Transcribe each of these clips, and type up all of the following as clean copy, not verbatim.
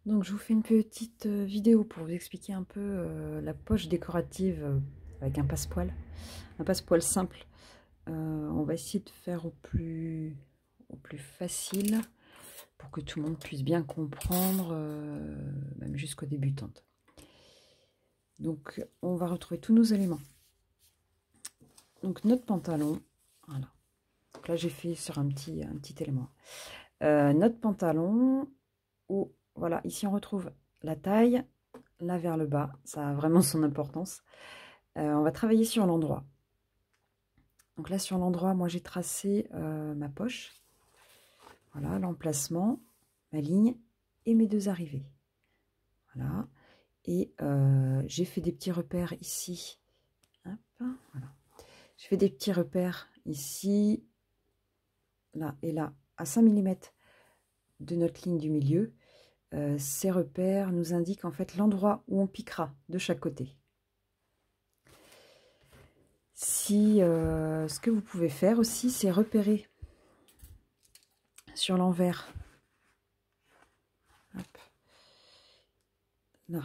Donc je vous fais une petite vidéo pour vous expliquer un peu la poche décorative avec un passepoil simple. On va essayer de faire au plus facile pour que tout le monde puisse bien comprendre, même jusqu'aux débutantes. Donc on va retrouver tous nos éléments. Donc notre pantalon, voilà. Donc là j'ai fait sur un petit élément. Notre pantalon, où voilà, ici on retrouve la taille, là vers le bas, ça a vraiment son importance. On va travailler sur l'endroit. Donc là sur l'endroit, moi j'ai tracé ma poche. Voilà, l'emplacement, ma ligne et mes deux arrivées. Voilà. Et j'ai fait des petits repères ici. Hop, voilà. Je fais des petits repères ici, là et là, à 5 mm de notre ligne du milieu. Ces repères nous indiquent en fait l'endroit où on piquera de chaque côté. Si ce que vous pouvez faire aussi, c'est repérer sur l'envers. Là.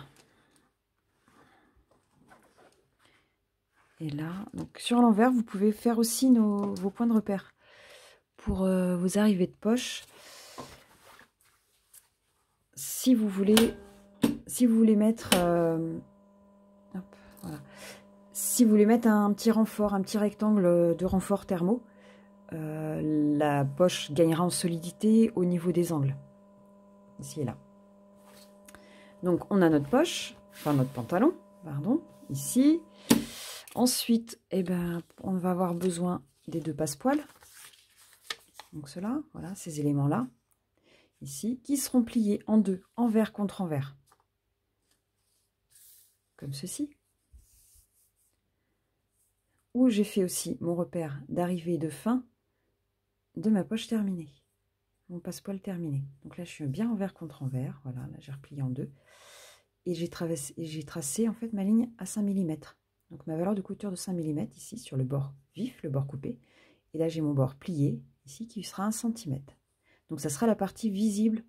Et là, donc sur l'envers, vous pouvez faire aussi vos points de repère pour vos arrivées de poche. Si vous voulez mettre, hop, voilà. Si vous voulez mettre un petit renfort, un petit rectangle de renfort thermo, la poche gagnera en solidité au niveau des angles. Ici et là. Donc on a notre poche, enfin notre pantalon, pardon, ici. Ensuite, eh ben, on va avoir besoin des deux passepoils. Donc ceux-là, voilà, ces éléments-là, ici, qui seront pliés en deux, envers contre envers. Comme ceci. Où j'ai fait aussi mon repère d'arrivée et de fin de ma poche terminée. Mon passepoil terminé. Donc là, je suis bien envers contre envers. Voilà, là, j'ai replié en deux. Et j'ai tracé en fait ma ligne à 5 mm. Donc ma valeur de couture de 5 mm ici sur le bord vif, le bord coupé. Et là, j'ai mon bord plié ici qui sera 1 cm. Donc ça sera la partie visible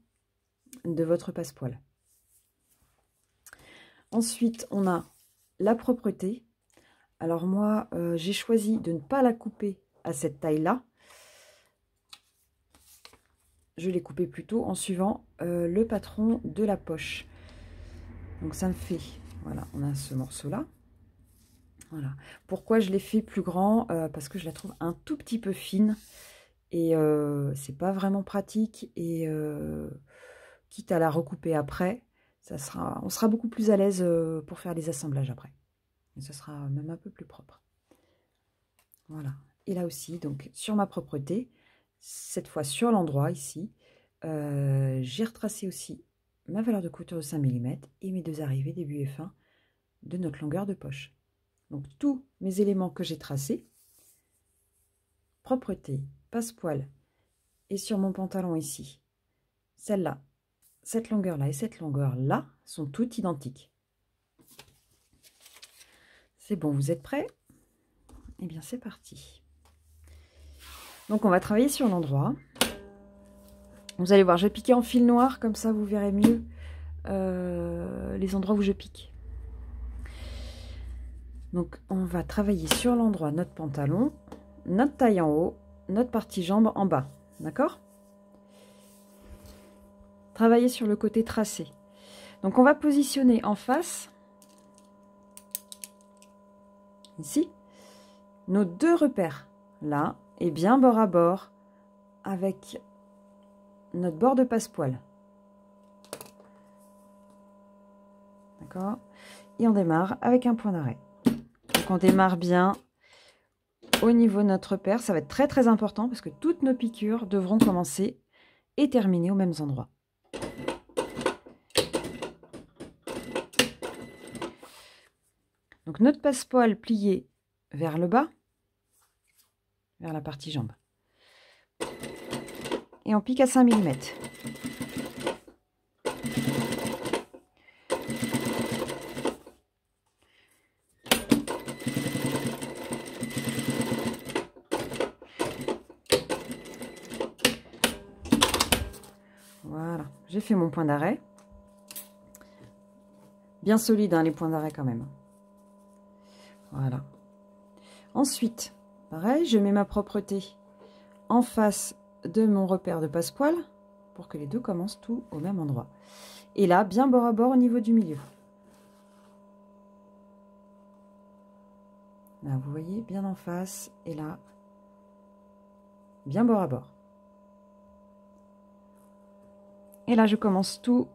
de votre passepoil. Ensuite, on a la propreté. Alors moi, j'ai choisi de ne pas la couper à cette taille-là. Je l'ai coupée plutôt en suivant le patron de la poche. Donc ça me fait, voilà, on a ce morceau-là. Voilà. Pourquoi je l'ai fait plus grand? Parce que je la trouve un tout petit peu fine. Et c'est pas vraiment pratique. Et quitte à la recouper après, on sera beaucoup plus à l'aise pour faire les assemblages après. Et ce sera même un peu plus propre. Voilà. Et là aussi, donc sur ma propreté, cette fois sur l'endroit ici, j'ai retracé aussi ma valeur de couture de 5 mm et mes deux arrivées, début et fin, de notre longueur de poche. Donc tous mes éléments que j'ai tracés, propreté, passepoil, et sur mon pantalon ici, celle-là, cette longueur-là et cette longueur-là sont toutes identiques. C'est bon, vous êtes prêts? Eh bien, c'est parti. Donc, on va travailler sur l'endroit. Vous allez voir, je vais piquer en fil noir, comme ça, vous verrez mieux les endroits où je pique. Donc, on va travailler sur l'endroit notre pantalon, notre taille en haut, notre partie jambe en bas. D'accord? Travailler sur le côté tracé. Donc, on va positionner en face, ici, nos deux repères, là, et bien bord à bord, avec notre bord de passepoil. D'accord? Et on démarre avec un point d'arrêt. Donc, on démarre bien au niveau de notre repère. Ça va être très très important parce que toutes nos piqûres devront commencer et terminer aux mêmes endroits. Donc notre passepoil plié vers le bas, vers la partie jambe. Et on pique à 5 mm. Voilà, j'ai fait mon point d'arrêt. Bien solide, hein, les points d'arrêt quand même. Voilà. Ensuite, pareil, je mets ma propreté en face de mon repère de passepoil pour que les deux commencent tout au même endroit. Et là, bien bord à bord au niveau du milieu. Là, vous voyez, bien en face. Et là, bien bord à bord. Et là, je commence tout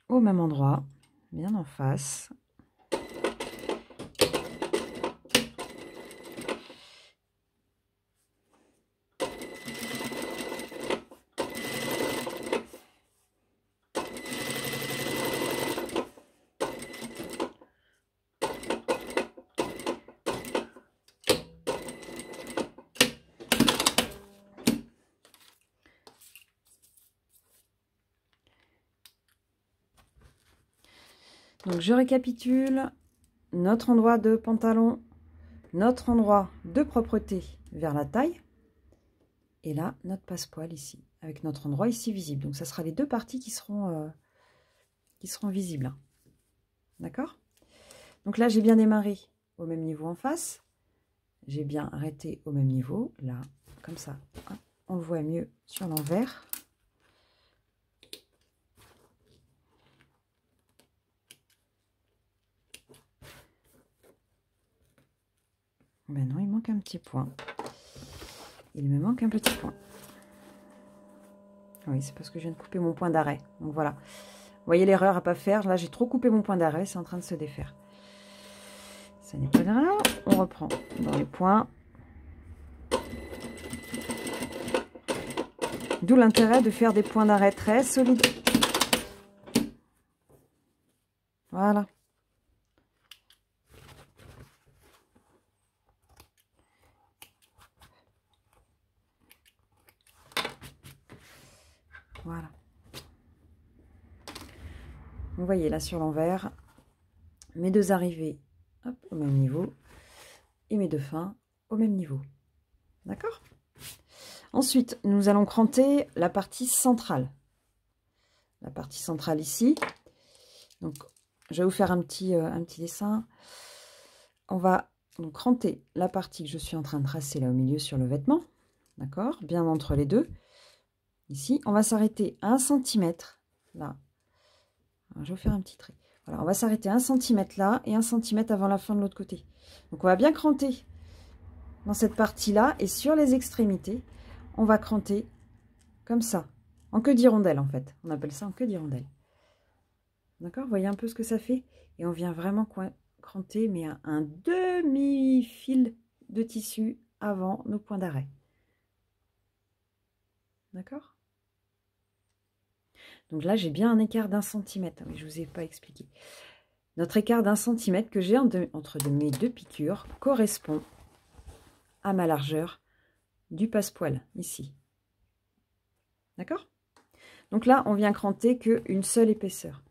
au même endroit, bien en face. Donc, je récapitule. Notre endroit de pantalon, notre endroit de propreté vers la taille. Et là, notre passepoil ici, avec notre endroit ici visible. Donc, ça sera les deux parties qui seront visibles. D'accord? Donc là, j'ai bien démarré au même niveau en face. J'ai bien arrêté au même niveau, là, comme ça. On le voit mieux sur l'envers. Ben non, il manque un petit point. Il me manque un petit point. Oui, c'est parce que je viens de couper mon point d'arrêt. Donc voilà. Vous voyez l'erreur à pas faire. Là, j'ai trop coupé mon point d'arrêt. C'est en train de se défaire. Ça n'est pas grave. On reprend dans les points. D'où l'intérêt de faire des points d'arrêt très solides. Voilà. Voilà. Vous voyez là sur l'envers, mes deux arrivées hop, au même niveau et mes deux fins au même niveau. D'accord? Ensuite, nous allons cranter la partie centrale. La partie centrale ici. Donc, je vais vous faire un petit dessin. On va donc cranter la partie que je suis en train de tracer là au milieu sur le vêtement. D'accord? Bien entre les deux. Ici, on va s'arrêter à 1 cm là. Alors, je vais vous faire un petit trait. Voilà, on va s'arrêter 1 cm là et 1 cm avant la fin de l'autre côté. Donc, on va bien cranter dans cette partie-là et sur les extrémités, on va cranter comme ça, en queue d'hirondelle en fait. On appelle ça en queue d'hirondelle. D'accord? Vous voyez un peu ce que ça fait? Et on vient vraiment cranter, mais un demi-fil de tissu avant nos points d'arrêt. D'accord? Donc là, j'ai bien un écart d'1 centimètre. Mais je ne vous ai pas expliqué. Notre écart d'1 centimètre que j'ai entre mes deux piqûres correspond à ma largeur du passepoil, ici. D'accord? Donc là, on vient cranter qu'une seule épaisseur,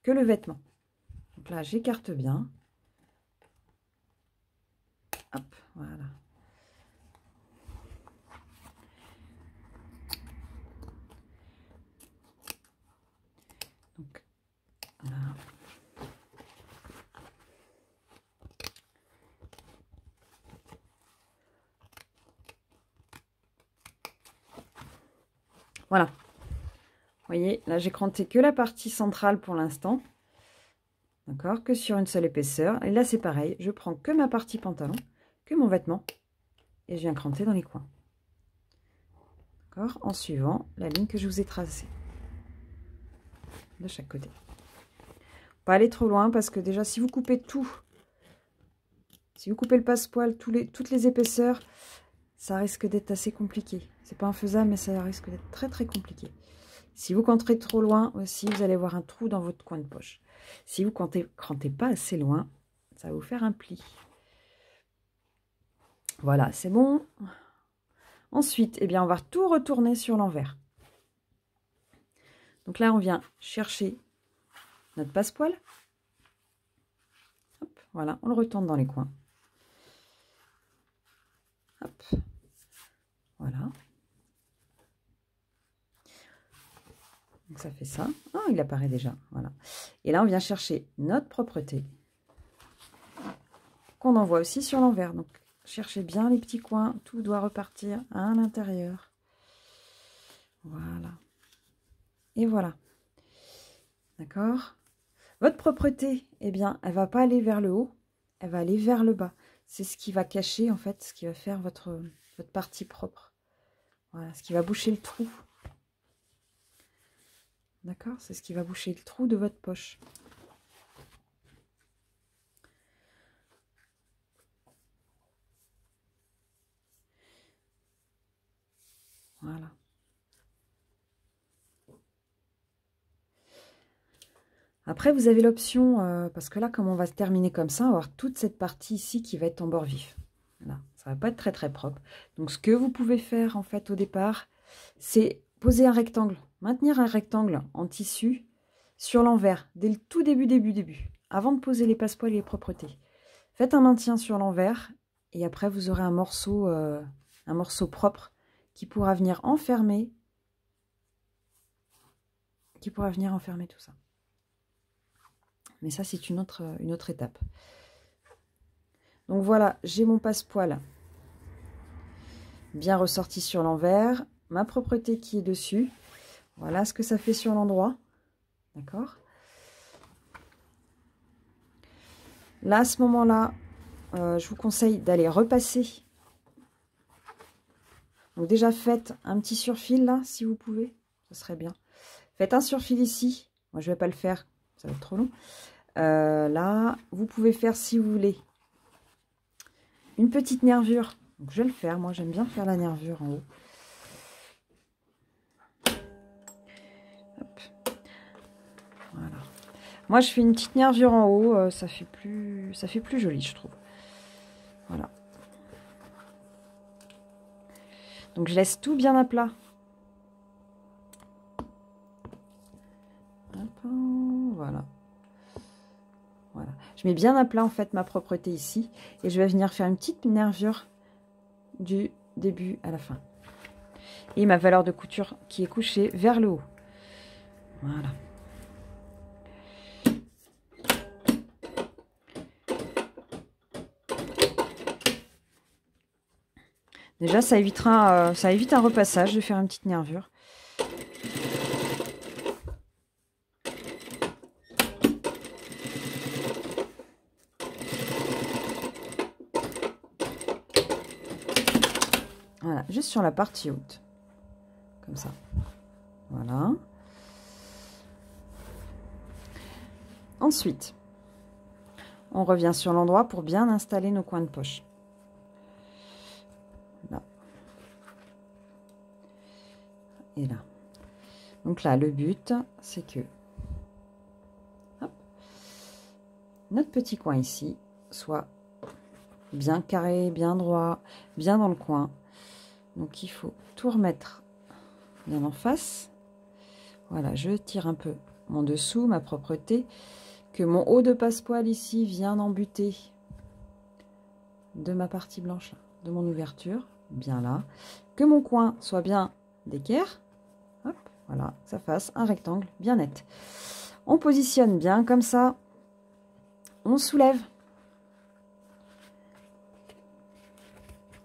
que le vêtement. Donc là, j'écarte bien. Hop, voilà. Donc, là. Voilà. Vous voyez, là, j'ai cranté que la partie centrale pour l'instant. D'accord? Que sur une seule épaisseur. Et là, c'est pareil. Je prends que ma partie pantalon, que mon vêtement. Et je viens cranter dans les coins. D'accord? En suivant la ligne que je vous ai tracée. De chaque côté. Pas aller trop loin parce que déjà, si vous coupez tout, si vous coupez le passepoil, toutes les épaisseurs, ça risque d'être assez compliqué. C'est pas infaisable, mais ça risque d'être très très compliqué. Si vous comptez trop loin aussi, vous allez avoir un trou dans votre coin de poche. Si vous crantez pas assez loin, ça va vous faire un pli. Voilà, c'est bon. Ensuite, eh bien, on va tout retourner sur l'envers. Donc là, on vient chercher notre passepoil. Hop, voilà, on le retourne dans les coins. Hop, voilà. Donc ça fait ça. Oh, il apparaît déjà. Voilà. Et là, on vient chercher notre propreté qu'on envoie aussi sur l'envers. Donc, cherchez bien les petits coins. Tout doit repartir à l'intérieur. Voilà. Et voilà. D'accord? Votre propreté, eh bien, elle va pas aller vers le haut. Elle va aller vers le bas. C'est ce qui va cacher, en fait, ce qui va faire votre partie propre. Voilà, ce qui va boucher le trou. D'accord? C'est ce qui va boucher le trou de votre poche. Voilà. Après, vous avez l'option, parce que là, comme on va se terminer comme ça, on va avoir toute cette partie ici qui va être en bord vif. Là, ça va pas être très très propre. Donc, ce que vous pouvez faire, en fait, au départ, c'est poser un rectangle. Maintenir un rectangle en tissu sur l'envers, dès le tout début, avant de poser les passepoils et les propretés. Faites un maintien sur l'envers, et après, vous aurez un morceau propre qui pourra venir enfermer, tout ça. Mais ça, c'est une autre étape. Donc voilà, j'ai mon passepoil bien ressorti sur l'envers, ma propreté qui est dessus. Voilà ce que ça fait sur l'endroit. D'accord? Là, à ce moment-là, je vous conseille d'aller repasser. Donc déjà, faites un petit surfil là, si vous pouvez. Ce serait bien. Faites un surfil ici. Moi, je ne vais pas le faire. Ça va être trop long. Là, vous pouvez faire, si vous voulez, une petite nervure. Donc, je vais le faire. Moi, j'aime bien faire la nervure en haut. Hop. Voilà. Moi, je fais une petite nervure en haut. Ça fait plus joli, je trouve. Voilà. Donc, je laisse tout bien à plat. Hop, voilà. Voilà. Je mets bien à plat, en fait, ma propreté ici. Et je vais venir faire une petite nervure du début à la fin. Et ma valeur de couture qui est couchée vers le haut. Voilà. Déjà, ça évite un repassage de faire une petite nervure. Voilà, juste sur la partie haute. Comme ça. Voilà. Ensuite, on revient sur l'endroit pour bien installer nos coins de poche. Là. Et là. Donc là, le but, c'est que hop, notre petit coin ici soit bien carré, bien droit, bien dans le coin. Donc il faut tout remettre bien en face. Voilà, je tire un peu mon dessous, ma propreté, que mon haut de passepoil ici vient embuter de ma partie blanche, de mon ouverture, bien là, que mon coin soit bien d'équerre. Hop, voilà, ça fasse un rectangle bien net. On positionne bien comme ça, on soulève.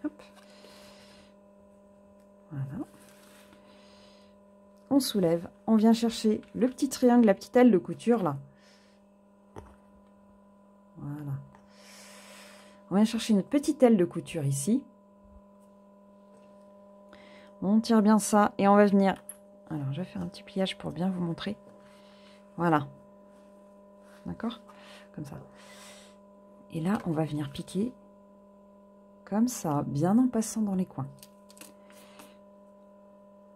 Hop. Voilà. On soulève, on vient chercher le petit triangle, la petite aile de couture là. Voilà. On vient chercher notre petite aile de couture ici. On tire bien ça et on va venir... Alors, je vais faire un petit pliage pour bien vous montrer. Voilà. D'accord? Comme ça. Et là, on va venir piquer comme ça, bien en passant dans les coins.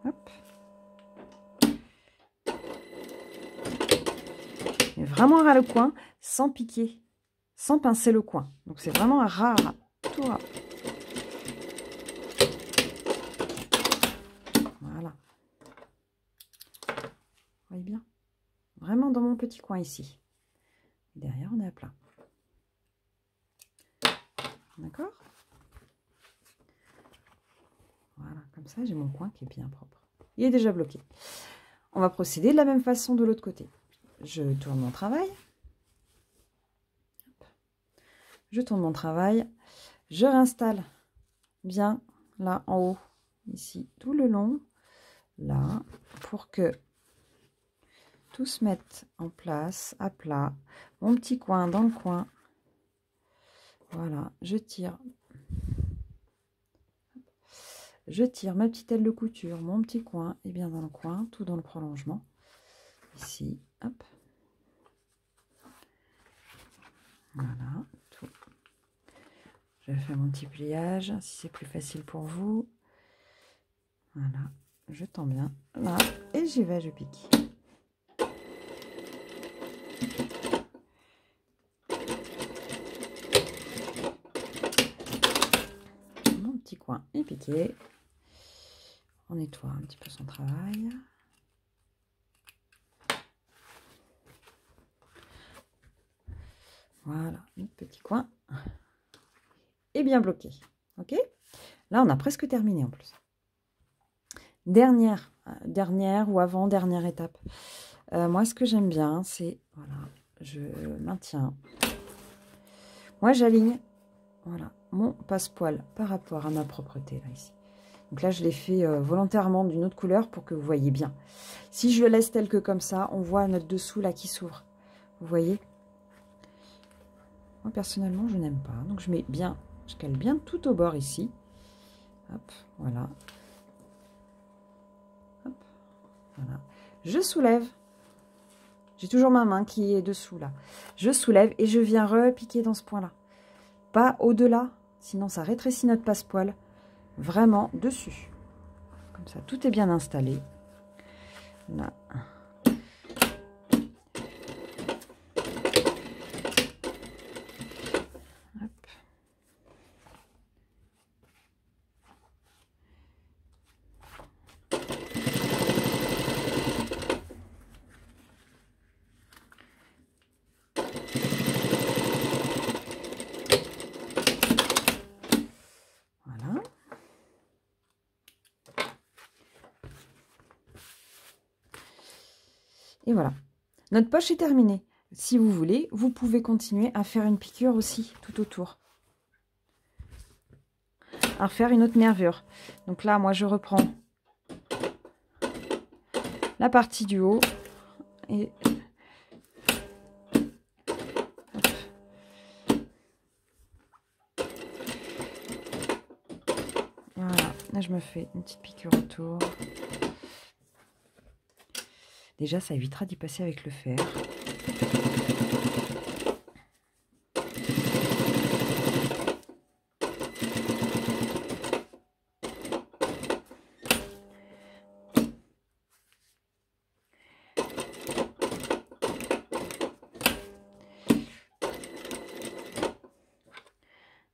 Hop. Et vraiment ras le coin, sans piquer, sans pincer le coin. Donc, c'est vraiment un ras, tout ras. Voilà. Vous voyez bien? Vraiment dans mon petit coin ici. Et derrière, on est à plat. D'accord? Voilà, comme ça, j'ai mon coin qui est bien propre. Il est déjà bloqué. On va procéder de la même façon de l'autre côté. Je tourne mon travail. Je tourne mon travail. Je réinstalle bien là en haut, ici, tout le long, là, pour que tout se mette en place, à plat. Mon petit coin dans le coin. Voilà, je tire ma petite aile de couture, mon petit coin, et bien dans le coin, tout dans le prolongement. Ici, hop. Voilà, tout. Je fais mon petit pliage, si c'est plus facile pour vous. Voilà, je tends bien, là, et j'y vais, je pique. Mon petit coin est piqué. On nettoie un petit peu son travail. Voilà, notre petit coin est bien bloqué. Ok? Là, on a presque terminé en plus. Dernière ou avant-dernière étape. Moi, ce que j'aime bien, c'est, voilà, je maintiens. Moi, j'aligne, voilà, mon passepoil par rapport à ma propreté, là, ici. Donc là, je l'ai fait volontairement d'une autre couleur pour que vous voyez bien. Si je le laisse tel que comme ça, on voit notre dessous, là, qui s'ouvre. Vous voyez? Moi, personnellement, je n'aime pas. Donc, je mets bien, je cale bien tout au bord, ici. Hop, voilà. Hop, voilà. Je soulève. J'ai toujours ma main qui est dessous, là. Je soulève et je viens repiquer dans ce point-là. Pas au-delà, sinon ça rétrécit notre passepoil. Vraiment dessus. Comme ça, tout est bien installé. Là. Hop. Voilà. Et voilà. Notre poche est terminée. Si vous voulez, vous pouvez continuer à faire une piqûre aussi tout autour. À refaire une autre nervure. Donc là, moi, je reprends la partie du haut et voilà. Là, je me fais une petite piqûre autour. Déjà, ça évitera d'y passer avec le fer.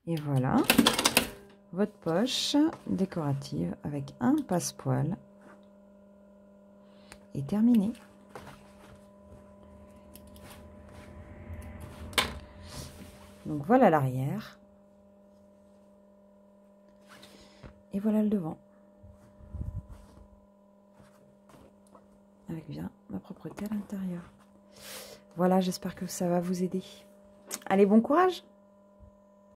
Et voilà, votre poche décorative avec un passepoil est terminée. Donc voilà l'arrière. Et voilà le devant. Avec bien ma propreté à l'intérieur. Voilà, j'espère que ça va vous aider. Allez, bon courage!